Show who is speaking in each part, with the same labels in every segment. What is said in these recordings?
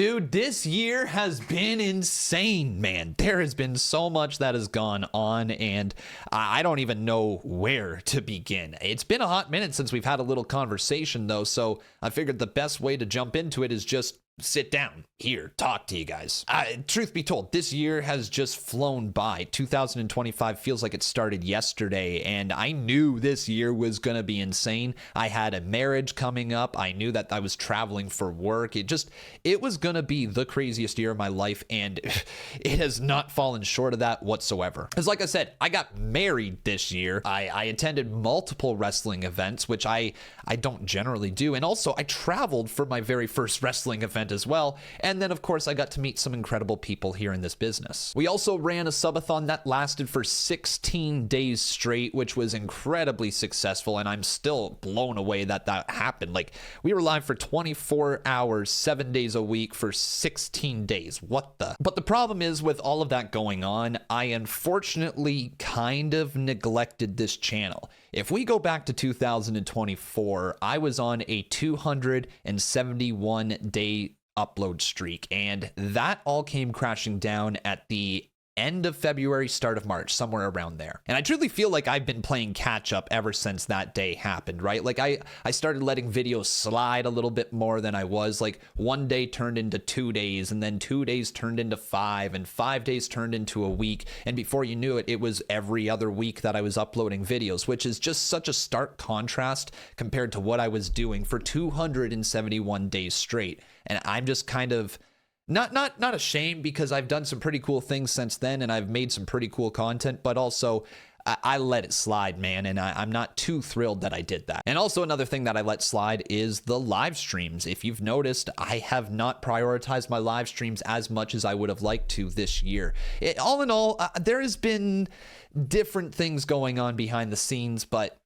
Speaker 1: Dude, this year has been insane, man. There has been so much that has gone on, and I don't even know where to begin. It's been a hot minute since we've had a little conversation, though, so I figured the best way to jump into it is just sit down here, talk to you guys. Truth be told, this year has just flown by. 2025 feels like it started yesterday, and I knew this year was going to be insane. I had a marriage coming up. I knew that I was traveling for work. It was going to be the craziest year of my life, and it has not fallen short of that whatsoever. Because like I said, I got married this year. I attended multiple wrestling events, which I don't generally do, and also I traveled for my very first wrestling event as well. And then of course I got to meet some incredible people here in this business. We also ran a subathon that lasted for 16 days straight, which was incredibly successful, and I'm still blown away that happened. Like, we were live for 24 hours 7 days a week for 16 days. But the problem is, with all of that going on, I unfortunately kind of neglected this channel. If we go back to 2024, I was on a 271 day upload streak, and that all came crashing down at the end of February, start of March, somewhere around there. And I truly feel like I've been playing catch up ever since that day happened, right? Like, I started letting videos slide a little bit more than I was. Like, one day turned into 2 days, and then 2 days turned into 5, and 5 days turned into a week. And before you knew it, it was every other week that I was uploading videos, which is just such a stark contrast compared to what I was doing for 271 days straight. And I'm just kind of not ashamed, because I've done some pretty cool things since then, and I've made some pretty cool content, but also I let it slide, man, and I'm not too thrilled that I did that. And also another thing that I let slide is the live streams. If you've noticed, I have not prioritized my live streams as much as I would have liked to this year. All in all, there has been different things going on behind the scenes, but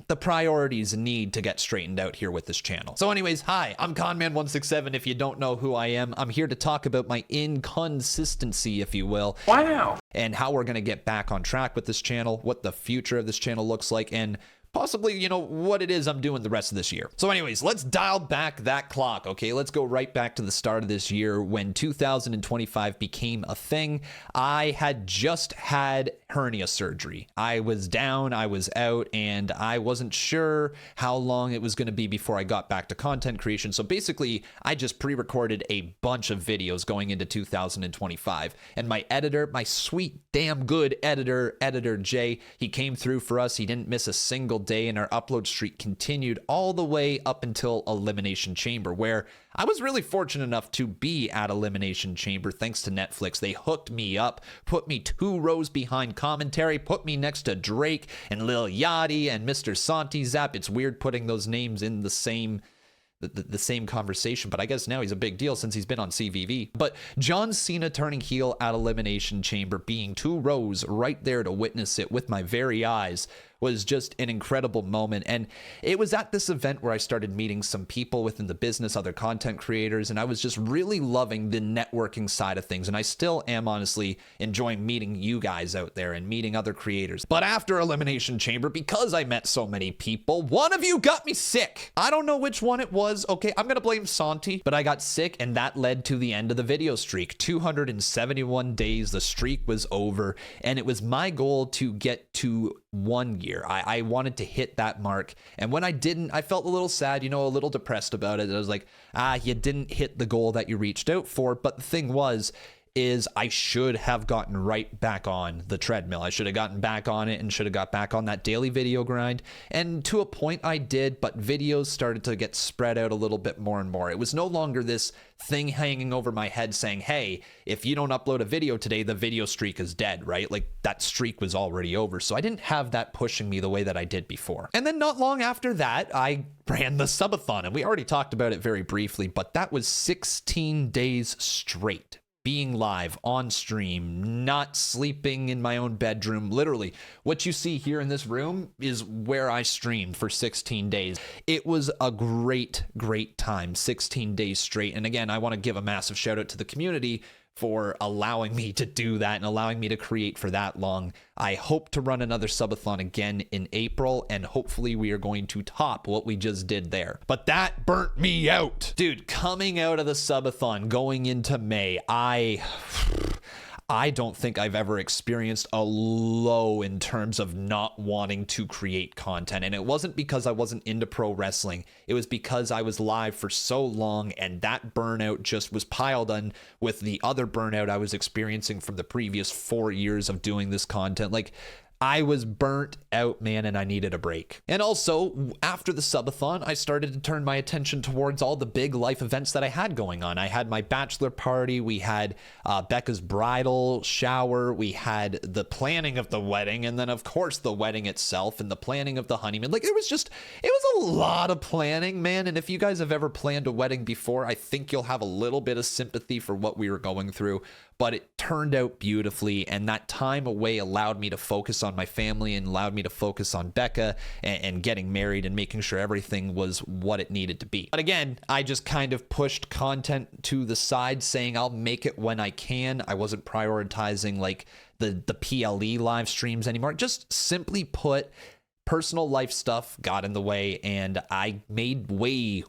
Speaker 1: the priorities need to get straightened out here with this channel. So anyways, hi, I'm Conman167. If you don't know who I am, I'm here to talk about my inconsistency, if you will.
Speaker 2: Wow.
Speaker 1: And how we're going to get back on track with this channel, what the future of this channel looks like, and possibly, you know, what it is I'm doing the rest of this year. So anyways, let's dial back that clock, okay? Let's go right back to the start of this year when 2025 became a thing. I had just had hernia surgery. I was down, I was out, and I wasn't sure how long it was going to be before I got back to content creation. So basically, I just pre-recorded a bunch of videos going into 2025. And my editor, my sweet, damn good editor Jay, he came through for us. He didn't miss a single day, and our upload streak continued all the way up until Elimination Chamber, where I was really fortunate enough to be at Elimination Chamber thanks to Netflix. They hooked me up, put me 2 rows behind commentary, put me next to Drake and Lil Yachty and Mr. Santi Zap. It's weird putting those names in the same conversation, but I guess now he's a big deal since he's been on CVV. But John Cena turning heel at Elimination Chamber, being 2 rows right there to witness it with my very eyes, was just an incredible moment. And it was at this event where I started meeting some people within the business, other content creators, and I was just really loving the networking side of things. And I still am honestly enjoying meeting you guys out there and meeting other creators. But after Elimination Chamber, because I met so many people, one of you got me sick. I don't know which one it was. Okay, I'm gonna blame Santi, but I got sick, and that led to the end of the video streak. 271 days, the streak was over, and it was my goal to get to 1 year. I wanted to hit that mark, and when I didn't, I felt a little sad, you know, a little depressed about it. I was like, you didn't hit the goal that you reached out for. But the thing is I should have gotten right back on the treadmill. I should have gotten back on it and should have got back on that daily video grind. And to a point I did, but videos started to get spread out a little bit more and more. It was no longer this thing hanging over my head saying, hey, if you don't upload a video today, the video streak is dead, right? Like, that streak was already over. So I didn't have that pushing me the way that I did before. And then not long after that, I ran the Subathon, and we already talked about it very briefly, but that was 16 days straight. Being live on stream, not sleeping in my own bedroom. Literally, what you see here in this room is where I streamed for 16 days. It was a great time, 16 days straight. And again, I want to give a massive shout out to the community for allowing me to do that and allowing me to create for that long. I hope to run another subathon again in April, and hopefully we are going to top what we just did there. But that burnt me out. Dude, coming out of the subathon, going into May, I don't think I've ever experienced a low in terms of not wanting to create content. And it wasn't because I wasn't into pro wrestling. It was because I was live for so long, and that burnout just was piled on with the other burnout I was experiencing from the previous 4 years of doing this content. Like, I was burnt out, man, and I needed a break. And also, after the subathon, I started to turn my attention towards all the big life events that I had going on. I had my bachelor party, we had Becca's bridal shower, we had the planning of the wedding, and then, of course, the wedding itself and the planning of the honeymoon. Like, it was a lot of planning, man, and if you guys have ever planned a wedding before, I think you'll have a little bit of sympathy for what we were going through. But it turned out beautifully, and that time away allowed me to focus on my family and allowed me to focus on Becca and getting married and making sure everything was what it needed to be. But again, I just kind of pushed content to the side, saying I'll make it when I can. I wasn't prioritizing like the PLE live streams anymore. Just simply put, personal life stuff got in the way, and I made way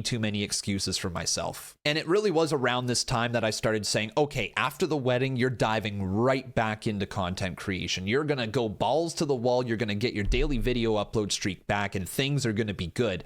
Speaker 1: too many excuses for myself. And it really was around this time that I started saying, okay, after the wedding, you're diving right back into content creation. You're going to go balls to the wall. You're going to get your daily video upload streak back, and things are going to be good.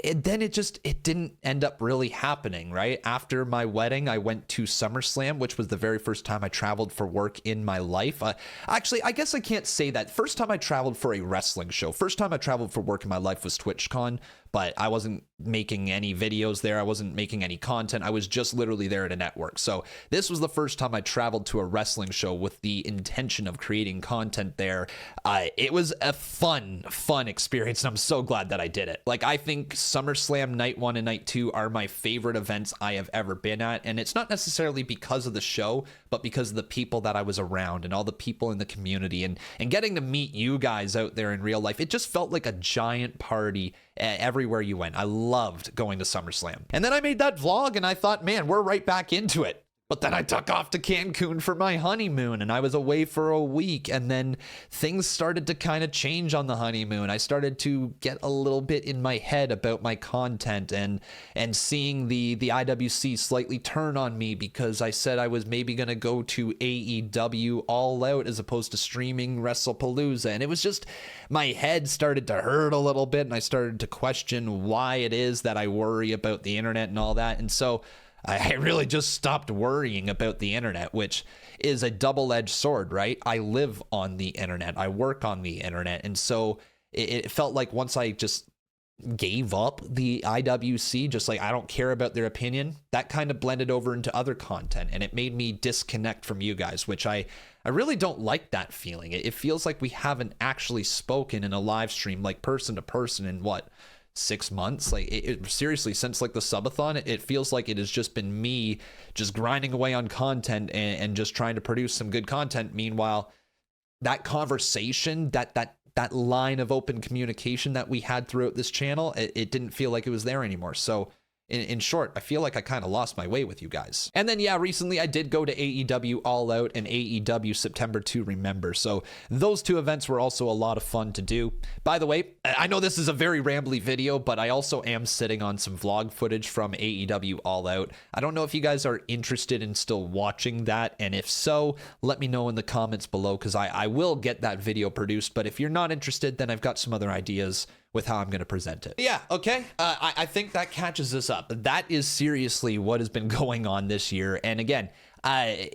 Speaker 1: And then it didn't end up really happening, right? After my wedding, I went to SummerSlam, which was the very first time I traveled for work in my life. Actually, I guess I can't say that. First time I traveled for a wrestling show. First time I traveled for work in my life was TwitchCon, but I wasn't making any videos there. I wasn't making any content. I was just literally there at a network. So this was the first time I traveled to a wrestling show with the intention of creating content there. It was a fun experience, and I'm so glad that I did it. Like, I think SummerSlam Night 1 and Night 2 are my favorite events I have ever been at, and it's not necessarily because of the show, but because of the people that I was around and all the people in the community, and getting to meet you guys out there in real life. It just felt like a giant party everywhere you went. I loved going to SummerSlam. And then I made that vlog, and I thought, man, we're right back into it. But then I took off to Cancun for my honeymoon, and I was away for a week, and then things started to kind of change on the honeymoon. I started to get a little bit in my head about my content, and seeing the IWC slightly turn on me because I said I was maybe going to go to AEW All Out as opposed to streaming WrestlePalooza. And it was just, my head started to hurt a little bit, and I started to question why it is that I worry about the internet and all that. And so I really just stopped worrying about the internet, which is a double-edged sword, right? I live on the internet. I work on the internet. And so it felt like once I just gave up the IWC, just like I don't care about their opinion, that kind of blended over into other content, and it made me disconnect from you guys, which I really don't like that feeling. It feels like we haven't actually spoken in a live stream, like person to person, in what, 6 months? Like, it seriously, since like the subathon, it feels like it has just been me just grinding away on content and just trying to produce some good content. Meanwhile, that conversation, that line of open communication that we had throughout this channel, it didn't feel like it was there anymore. So in short, I feel like I kind of lost my way with you guys. And then, yeah, recently I did go to AEW All Out and AEW September to Remember. So those two events were also a lot of fun to do. By the way, I know this is a very rambly video, but I also am sitting on some vlog footage from AEW All Out. I don't know if you guys are interested in still watching that, and if so, let me know in the comments below, because I will get that video produced. But if you're not interested, then I've got some other ideas with how I'm going to present it. Yeah, okay. I think that catches us up. That is seriously what has been going on this year. And again,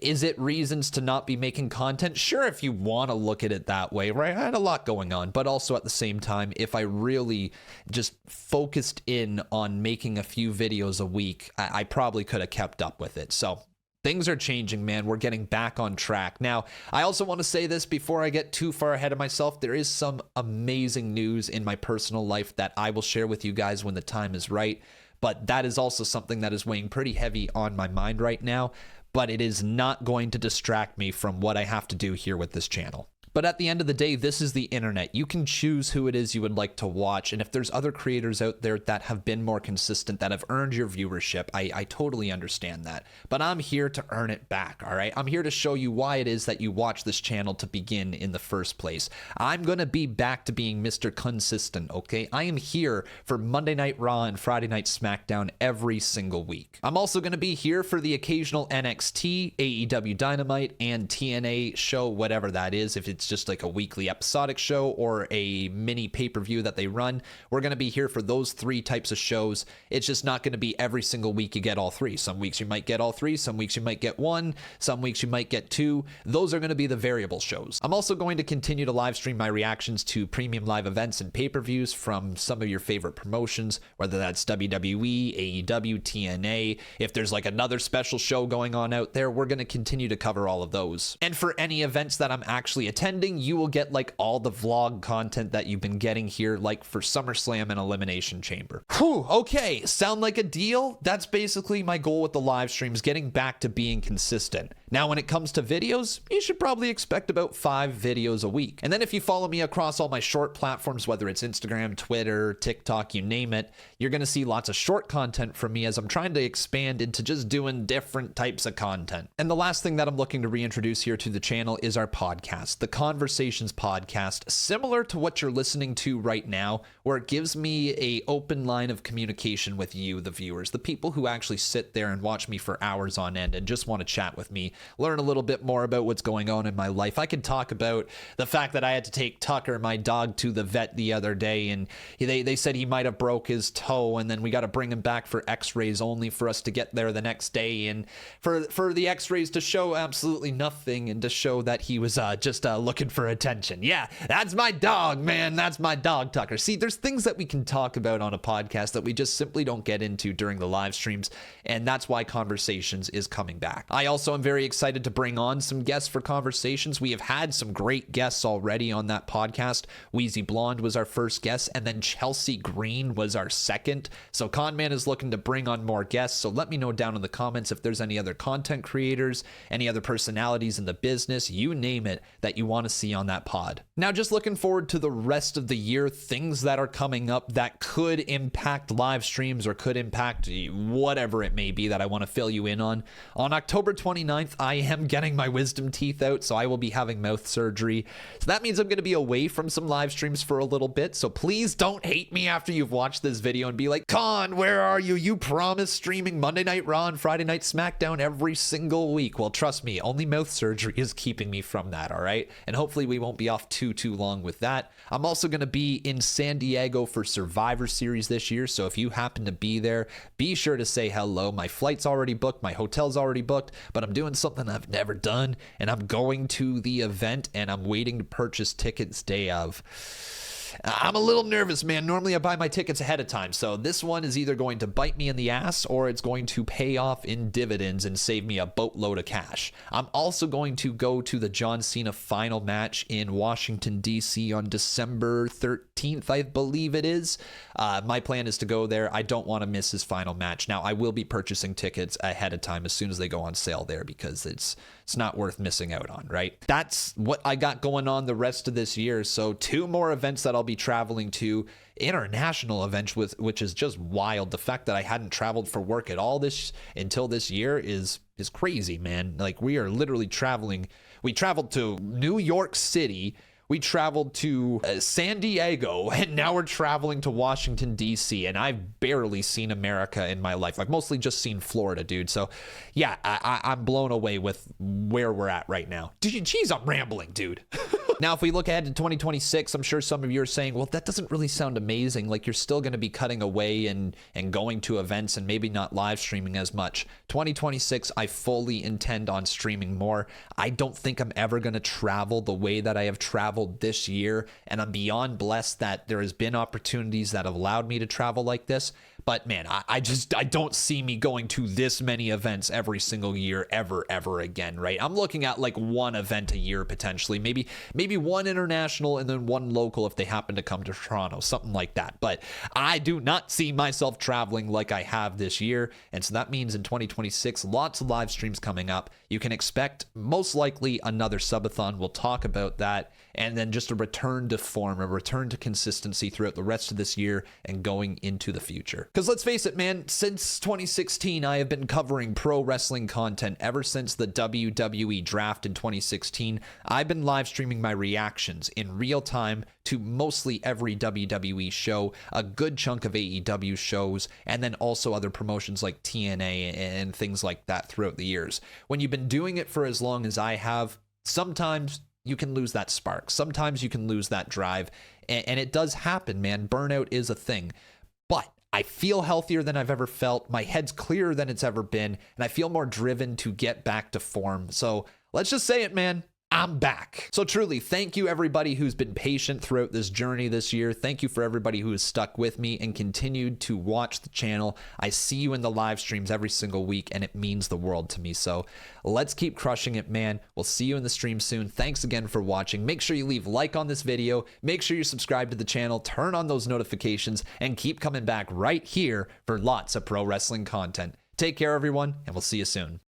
Speaker 1: is it reasons to not be making content? Sure, if you want to look at it that way, right? I had a lot going on, but also at the same time, if I really just focused in on making a few videos a week, I probably could have kept up with it. So things are changing, man. We're getting back on track. Now, I also want to say this before I get too far ahead of myself. There is some amazing news in my personal life that I will share with you guys when the time is right. But that is also something that is weighing pretty heavy on my mind right now. But it is not going to distract me from what I have to do here with this channel. But at the end of the day, this is the internet. You can choose who it is you would like to watch. And if there's other creators out there that have been more consistent, that have earned your viewership, I totally understand that. But I'm here to earn it back, all right? I'm here to show you why it is that you watch this channel to begin in the first place. I'm going to be back to being Mr. Consistent, okay? I am here for Monday Night Raw and Friday Night SmackDown every single week. I'm also going to be here for the occasional NXT, AEW Dynamite, and TNA show, whatever that is. If it's just like a weekly episodic show or a mini pay-per-view that they run, we're going to be here for those 3 types of shows. It's just not going to be every single week you get all 3. Some weeks you might get all 3, some weeks you might get 1, some weeks you might get 2. Those are going to be the variable shows. I'm also going to continue to live stream my reactions to premium live events and pay-per-views from some of your favorite promotions, whether that's WWE, AEW, TNA. If there's like another special show going on out there, we're going to continue to cover all of those. And for any events that I'm actually attending, you will get like all the vlog content that you've been getting here, like for SummerSlam and Elimination Chamber. Whew, okay, sound like a deal? That's basically my goal with the live streams, getting back to being consistent. Now, when it comes to videos, you should probably expect about 5 videos a week. And then if you follow me across all my short platforms, whether it's Instagram, Twitter, TikTok, you name it, you're going to see lots of short content from me as I'm trying to expand into just doing different types of content. And the last thing that I'm looking to reintroduce here to the channel is our podcast, the Conversations podcast, similar to what you're listening to right now, where it gives me an open line of communication with you, the viewers, the people who actually sit there and watch me for hours on end and just want to chat with me, learn a little bit more about what's going on in my life. I can talk about the fact that I had to take Tucker, my dog, to the vet the other day, and they said he might have broke his toe, and then we got to bring him back for x-rays only for us to get there the next day, and for the x-rays to show absolutely nothing and to show that he was just looking for attention. Yeah, that's my dog, man. That's my dog, Tucker. See, there's things that we can talk about on a podcast that we just simply don't get into during the live streams, and that's why Conversations is coming back. I also am very excited to bring on some guests for Conversations. We have had some great guests already on that podcast. Wheezy Blonde was our first guest, and then Chelsea Green was our second. So Conman is looking to bring on more guests, so let me know down in the comments if there's any other content creators, any other personalities in the business, you name it, that you want to see on that pod. Now, just looking forward to the rest of the year, things that are coming up that could impact live streams or could impact whatever it may be that I want to fill you in on. On October 29th, I am getting my wisdom teeth out, so I will be having mouth surgery. So that means I'm going to be away from some live streams for a little bit, so please don't hate me after you've watched this video and be like, Con, where are you? You promised streaming Monday Night Raw and Friday Night SmackDown every single week. Well, trust me, only mouth surgery is keeping me from that, all right? And hopefully we won't be off too long with that. I'm also going to be in San Diego for Survivor Series this year, so if you happen to be there, be sure to say hello. My flight's already booked, my hotel's already booked, but I'm doing something I've never done, and I'm going to the event, and I'm waiting to purchase tickets day of. I'm a little nervous, man. Normally I buy my tickets ahead of time, so this one is either going to bite me in the ass or it's going to pay off in dividends and save me a boatload of cash. I'm also going to go to the John Cena final match in Washington, D.C. on December 13th, I believe it is. My plan is to go there. I don't want to miss his final match. Now, I will be purchasing tickets ahead of time as soon as they go on sale there because it's not worth missing out on, right? That's what I got going on the rest of this year. So 2 more events that I'll be traveling to, international events, which is just wild. The fact that I hadn't traveled for work at all until this year is crazy, man. Like, we are literally traveling. We traveled to New York City, we traveled to San Diego, and now we're traveling to Washington, D.C., and I've barely seen America in my life. I've mostly just seen Florida, dude. So, yeah, I'm blown away with where we're at right now. Jeez, I'm rambling, dude. Now, if we look ahead to 2026, I'm sure some of you are saying, well, that doesn't really sound amazing. Like, you're still going to be cutting away and going to events and maybe not live streaming as much. 2026, I fully intend on streaming more. I don't think I'm ever going to travel the way that I have traveled this year, and I'm beyond blessed that there has been opportunities that have allowed me to travel like this. But man, I don't see me going to this many events every single year ever again, right? I'm looking at like one event a year potentially, maybe one international and then one local if they happen to come to Toronto, something like that. But I do not see myself traveling like I have this year, and so that means in 2026, lots of live streams coming up. You can expect most likely another subathon. We'll talk about that, and then just a return to form, a return to consistency throughout the rest of this year and going into the future. Because let's face it, man, since 2016, I have been covering pro wrestling content ever since the WWE draft in 2016. I've been live streaming my reactions in real time to mostly every WWE show, a good chunk of AEW shows, and then also other promotions like TNA and things like that throughout the years. When you've been doing it for as long as I have, sometimes you can lose that spark. Sometimes you can lose that drive, and it does happen, man. Burnout is a thing. But I feel healthier than I've ever felt. My head's clearer than it's ever been, and I feel more driven to get back to form. So let's just say it, man. I'm back. So truly, thank you everybody who's been patient throughout this journey this year. Thank you for everybody who has stuck with me and continued to watch the channel. I see you in the live streams every single week, and it means the world to me. So let's keep crushing it, man. We'll see you in the stream soon. Thanks again for watching. Make sure you leave a like on this video. Make sure you subscribe to the channel, turn on those notifications, and keep coming back right here for lots of pro wrestling content. Take care, everyone, and we'll see you soon.